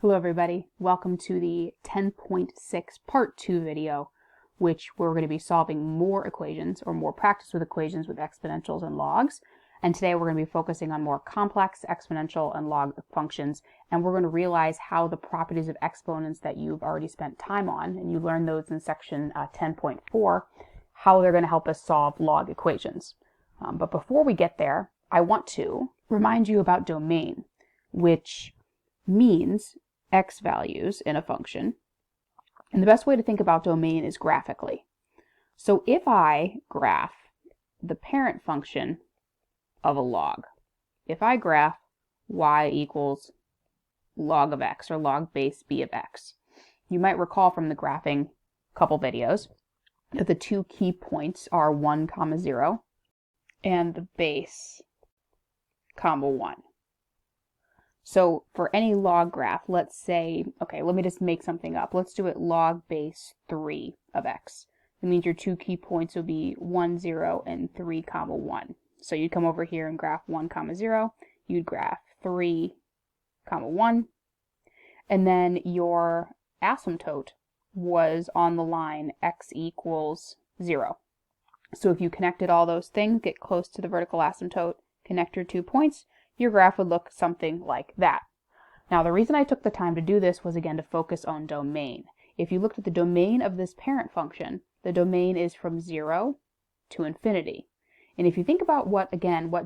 Hello everybody, welcome to the 10.6 part 2 video, which we're going to be solving more equations or more practice with equations with exponentials and logs. And today we're going to be focusing on more complex exponential and log functions, and we're going to realize how the properties of exponents that you've already spent time on, and you learned those in section 10.4, how they're going to help us solve log equations. But before we get there, I want to remind you about domain, which means x values in a function. And the best way to think about domain is graphically. So if I graph the parent function of a log, if I graph y equals log of x or log base b of x, you might recall from the graphing couple videos that the two key points are 1, 0 and the base, 1. So for any log graph, let's say, okay, let me just make something up. Let's do it log base 3 of x. It means your two key points will be 1, 0 and 3, 1. So you'd come over here and graph 1, 0. You'd graph 3, 1. And then your asymptote was on the line x equals 0. So if you connected all those things, get close to the vertical asymptote, connect your 2 points, your graph would look something like that. Now the reason I took the time to do this was again to focus on domain. If you looked at the domain of this parent function, the domain is from 0 to infinity. And if you think about what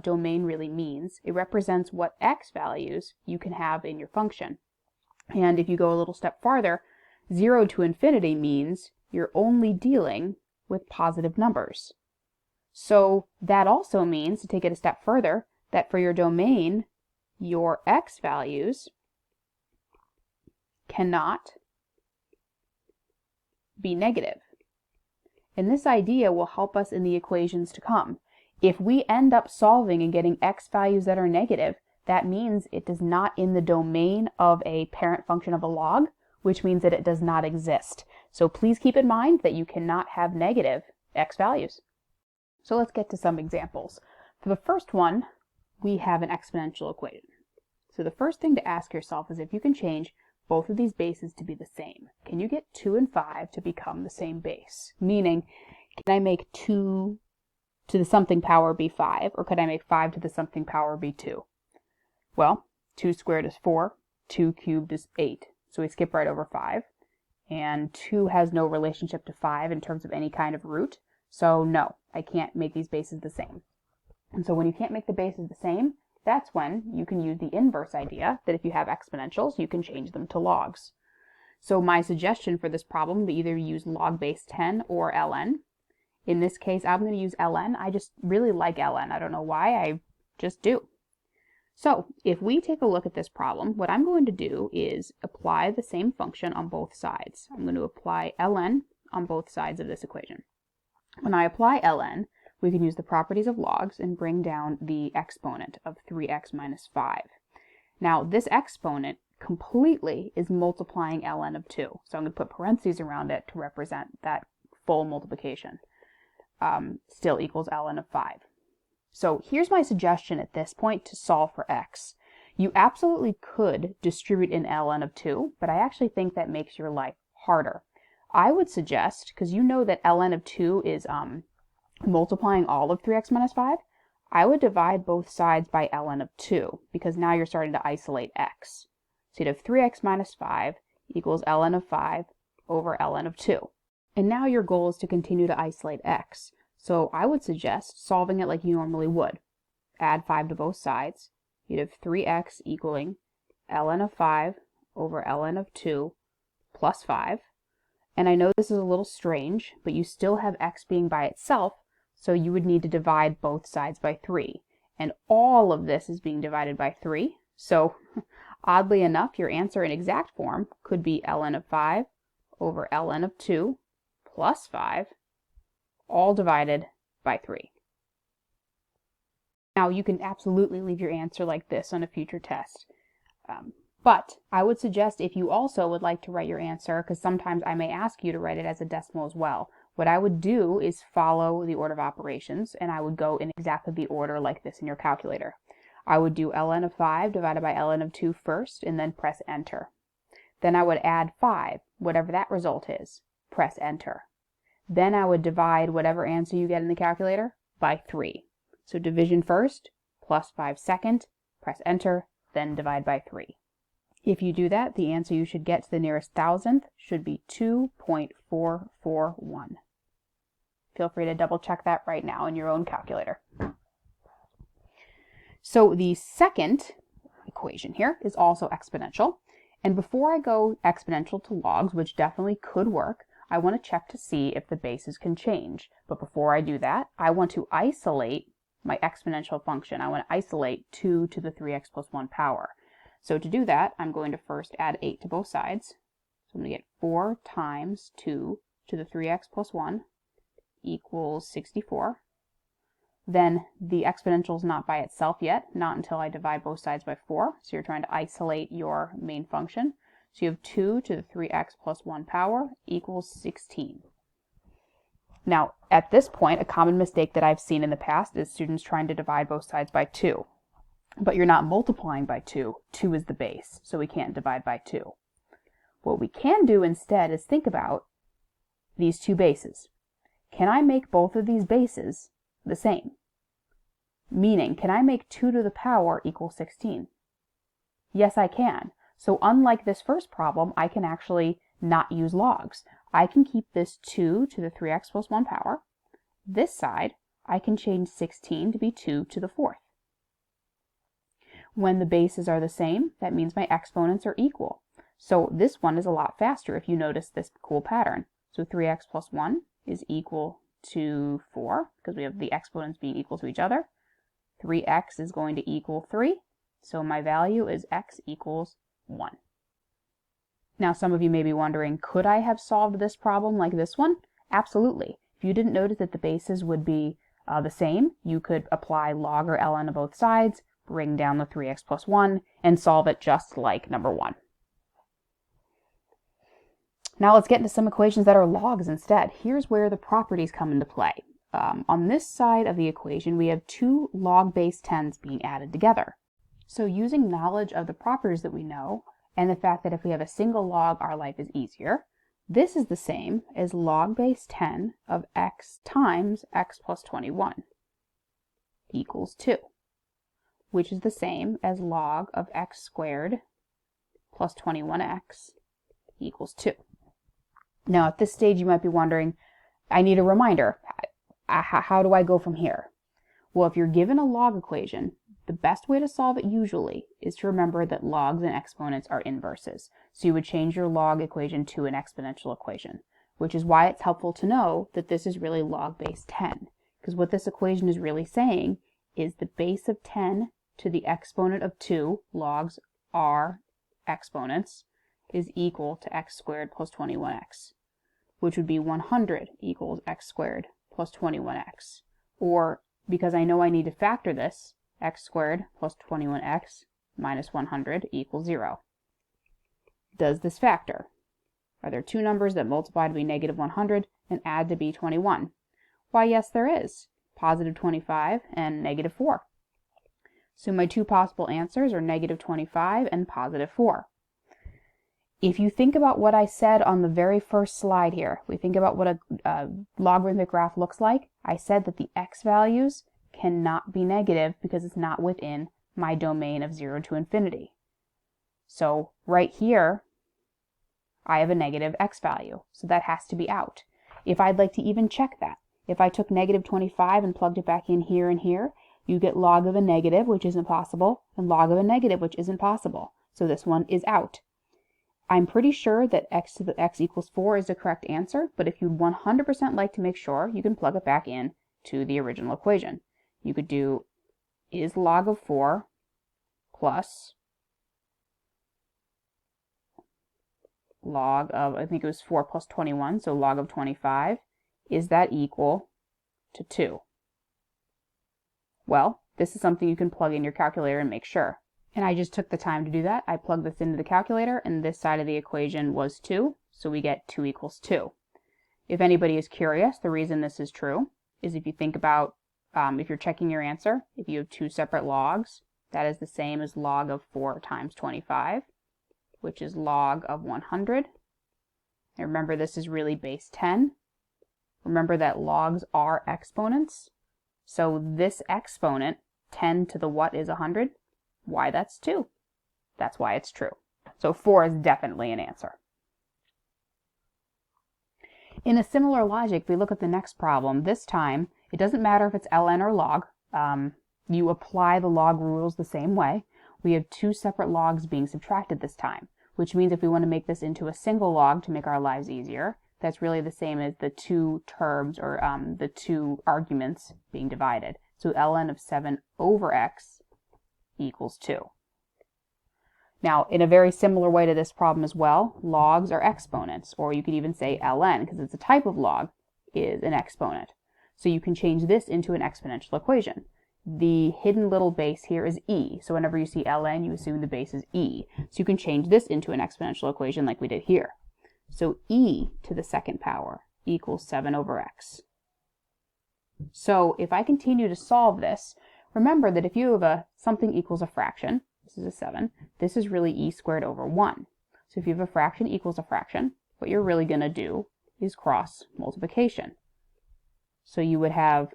domain really means, it represents what x values you can have in your function. And if you go a little step farther, 0 to infinity means you're only dealing with positive numbers. So that also means, to take it a step further, that for your domain, your x values cannot be negative. And this idea will help us in the equations to come. If we end up solving and getting x values that are negative, that means it is not in the domain of a parent function of a log, which means that it does not exist. So please keep in mind that you cannot have negative x values. So let's get to some examples. For the first one, we have an exponential equation. So the first thing to ask yourself is if you can change both of these bases to be the same. Can you get 2 and 5 to become the same base? Meaning, can I make 2 to the something power be 5, or could I make 5 to the something power be 2? Well, 2 squared is 4, 2 cubed is 8. So we skip right over 5. And 2 has no relationship to 5 in terms of any kind of root. So no, I can't make these bases the same. And so when you can't make the bases the same, that's when you can use the inverse idea that if you have exponentials, you can change them to logs. So my suggestion for this problem would either use log base 10 or ln. In this case, I'm going to use ln. I just really like ln. I don't know why, I just do. So if we take a look at this problem, what I'm going to do is apply the same function on both sides. I'm going to apply ln on both sides of this equation. When I apply ln, we can use the properties of logs and bring down the exponent of 3x minus 5. Now this exponent completely is multiplying ln of 2. So I'm going to put parentheses around it to represent that full multiplication. Still equals ln of 5. So here's my suggestion at this point to solve for x. You absolutely could distribute in ln of 2, but I actually think that makes your life harder. I would suggest, because you know that ln of 2 is multiplying all of 3x minus 5, I would divide both sides by ln of 2, because now you're starting to isolate x. So you'd have 3x minus 5 equals ln of 5 over ln of 2. And now your goal is to continue to isolate x. So I would suggest solving it like you normally would. Add 5 to both sides. You'd have 3x equaling ln of 5 over ln of 2 plus 5. And I know this is a little strange, but you still have x being by itself, so you would need to divide both sides by 3. And all of this is being divided by 3. So oddly enough, your answer in exact form could be ln of 5 over ln of 2 plus 5, all divided by 3. Now you can absolutely leave your answer like this on a future test. But I would suggest if you also would like to write your answer, because sometimes I may ask you to write it as a decimal as well, what I would do is follow the order of operations, and I would go in exactly the order like this in your calculator. I would do ln of 5 divided by ln of 2 first, and then press enter. Then I would add 5, whatever that result is. Press enter. Then I would divide whatever answer you get in the calculator by 3. So division first, plus 5 second, press enter, then divide by 3. If you do that, the answer you should get to the nearest thousandth should be 2.441. Feel free to double check that right now in your own calculator. So the second equation here is also exponential. And before I go exponential to logs, which definitely could work, I want to check to see if the bases can change. But before I do that, I want to isolate my exponential function. I want to isolate 2 to the 3x plus 1 power. So to do that, I'm going to first add 8 to both sides. So I'm going to get 4 times 2 to the 3x plus 1 equals 64. Then the exponential is not by itself yet, not until I divide both sides by 4. So you're trying to isolate your main function. So you have 2 to the 3x plus 1 power equals 16. Now, at this point, a common mistake that I've seen in the past is students trying to divide both sides by 2. But you're not multiplying by 2. 2 is the base, so we can't divide by 2. What we can do instead is think about these two bases. Can I make both of these bases the same? Meaning, can I make 2 to the power equal 16? Yes, I can. So unlike this first problem, I can actually not use logs. I can keep this 2 to the 3x plus 1 power. This side, I can change 16 to be 2 to the 4th. When the bases are the same, that means my exponents are equal. So this one is a lot faster if you notice this cool pattern. So 3x plus 1 is equal to 4, because we have the exponents being equal to each other. 3x is going to equal 3, so my value is x equals 1. Now some of you may be wondering, could I have solved this problem like this one? Absolutely. If you didn't notice that the bases would be the same, you could apply log or ln to both sides, bring down the 3x plus 1, and solve it just like number 1. Now let's get into some equations that are logs instead. Here's where the properties come into play. On this side of the equation, we have two log base 10s being added together. So using knowledge of the properties that we know, and the fact that if we have a single log, our life is easier, this is the same as log base 10 of x times x plus 21 equals 2, which is the same as log of x squared plus 21x equals 2. Now at this stage you might be wondering, I need a reminder. How do I go from here? Well, if you're given a log equation, the best way to solve it usually is to remember that logs and exponents are inverses. So you would change your log equation to an exponential equation, which is why it's helpful to know that this is really log base 10. Because what this equation is really saying is the base of 10 to the exponent of 2, logs are exponents, is equal to x squared plus 21x, which would be 100 equals x squared plus 21x. Or, because I know I need to factor this, x squared plus 21x minus 100 equals 0. Does this factor? Are there two numbers that multiply to be negative 100 and add to be 21? Why, yes, there is. Positive 25 and negative 4. So my two possible answers are negative 25 and positive 4. If you think about what I said on the very first slide here, we think about what a logarithmic graph looks like. I said that the x values cannot be negative because it's not within my domain of 0 to infinity. So right here, I have a negative x value, so that has to be out. If I'd like to even check that, if I took negative 25 and plugged it back in here and here, you get log of a negative, which isn't possible, and log of a negative, which isn't possible. So this one is out. I'm pretty sure that x to the x equals 4 is the correct answer, but if you'd 100% like to make sure, you can plug it back in to the original equation. You could do is log of 4 plus log of, I think it was 4 plus 21, so log of 25, is that equal to 2? Well, this is something you can plug in your calculator and make sure. And I just took the time to do that. I plugged this into the calculator, and this side of the equation was 2, so we get 2 equals 2. If anybody is curious, the reason this is true is if you think about, if you're checking your answer, if you have two separate logs, that is the same as log of 4 times 25. which is log of 100. And remember, this is really base 10. Remember that logs are exponents. So this exponent, 10 to the what is 100? Why, that's 2. That's why it's true. So 4 is definitely an answer. In a similar logic, we look at the next problem. This time, it doesn't matter if it's ln or log. You apply the log rules the same way. We have 2 separate logs being subtracted this time, which means if we want to make this into a single log to make our lives easier, that's really the same as the 2 terms or the 2 arguments being divided. So ln of 7 over x equals 2. Now, in a very similar way to this problem as well, logs are exponents, or you could even say ln, because it's a type of log, is an exponent. So you can change this into an exponential equation. The hidden little base here is e, so whenever you see ln, you assume the base is e. So you can change this into an exponential equation like we did here. So e to the second power equals 7 over x. So if I continue to solve this, remember that if you have something equals a fraction, this is a 7, this is really e squared over 1. So if you have a fraction equals a fraction, what you're really going to do is cross multiplication. So you would have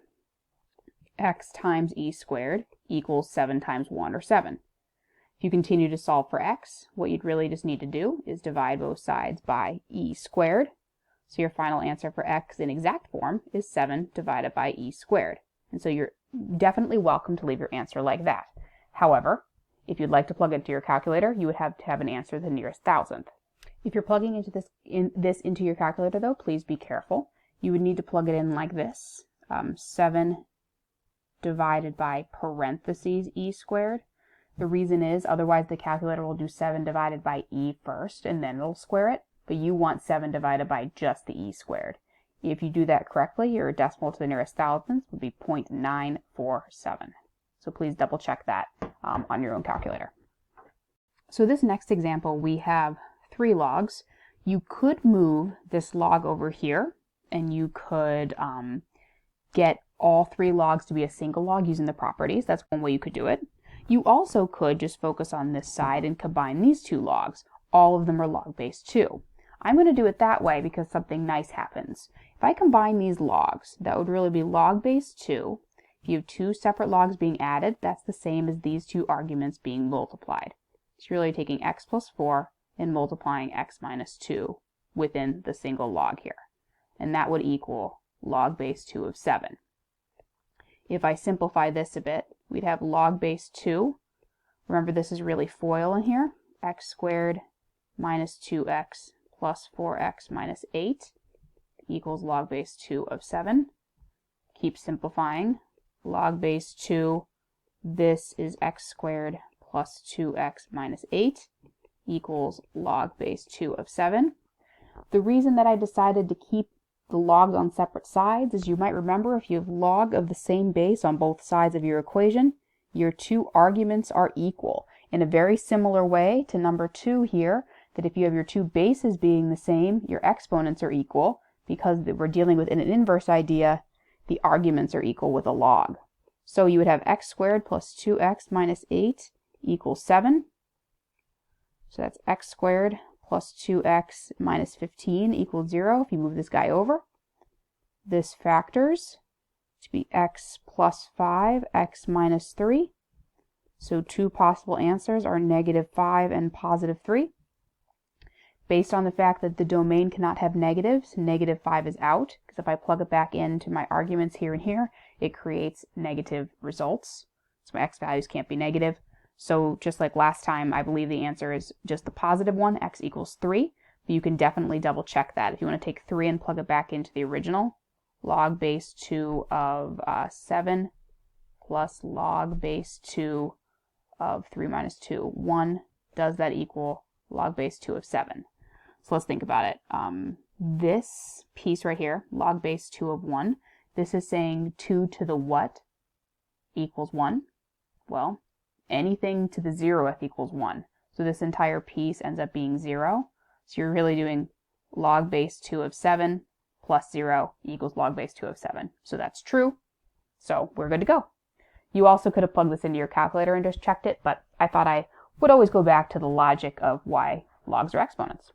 x times e squared equals 7 times 1, or 7. If you continue to solve for x, what you'd really just need to do is divide both sides by e squared. So your final answer for x in exact form is 7 divided by e squared. And so you're definitely welcome to leave your answer like that. However, if you'd like to plug it into your calculator, you would have to have an answer to the nearest thousandth. If you're plugging this into your calculator, though, please be careful. You would need to plug it in like this. 7 divided by parentheses e squared. The reason is, otherwise the calculator will do 7 divided by e first, and then it'll square it. But you want 7 divided by just the e squared. If you do that correctly, your decimal to the nearest thousandth would be 0.947. So please double check that on your own calculator. So this next example, we have 3 logs. You could move this log over here, and you could get all 3 logs to be a single log using the properties. That's one way you could do it. You also could just focus on this side and combine these 2 logs. All of them are log base 2. I'm going to do it that way because something nice happens. If I combine these logs, that would really be log base 2. If you have 2 separate logs being added, that's the same as these 2 arguments being multiplied. So you're really taking x plus 4 and multiplying x minus 2 within the single log here. And that would equal log base 2 of 7. If I simplify this a bit, we'd have log base 2. Remember, this is really FOIL in here. X squared minus 2x plus 4x minus 8 equals log base 2 of 7. Keep simplifying. Log base 2, this is x squared plus 2x minus 8 equals log base 2 of 7. The reason that I decided to keep the logs on separate sides is, you might remember, if you have log of the same base on both sides of your equation, your 2 arguments are equal. In a very similar way to number 2 here, that if you have your 2 bases being the same, your exponents are equal. Because we're dealing with an inverse idea, the arguments are equal with a log. So you would have x squared plus 2x minus 8 equals 7. So that's x squared plus 2x minus 15 equals 0 if you move this guy over. This factors to be x plus 5, x minus 3. So 2 possible answers are -5 and +3. Based on the fact that the domain cannot have negatives, -5 is out, because if I plug it back into my arguments here and here, it creates negative results. So my x values can't be negative. So just like last time, I believe the answer is just the positive one, x equals 3. But you can definitely double check that. If you want to take 3 and plug it back into the original, log base 2 of 7 plus log base 2 of 3 minus 2, 1. Does that equal log base 2 of 7? So let's think about it. This piece right here, log base 2 of 1, this is saying 2 to the what equals 1? Well, anything to the 0th equals 1. So this entire piece ends up being 0. So you're really doing log base 2 of 7 plus 0 equals log base 2 of 7. So that's true. So we're good to go. You also could have plugged this into your calculator and just checked it, but I thought I would always go back to the logic of why logs are exponents.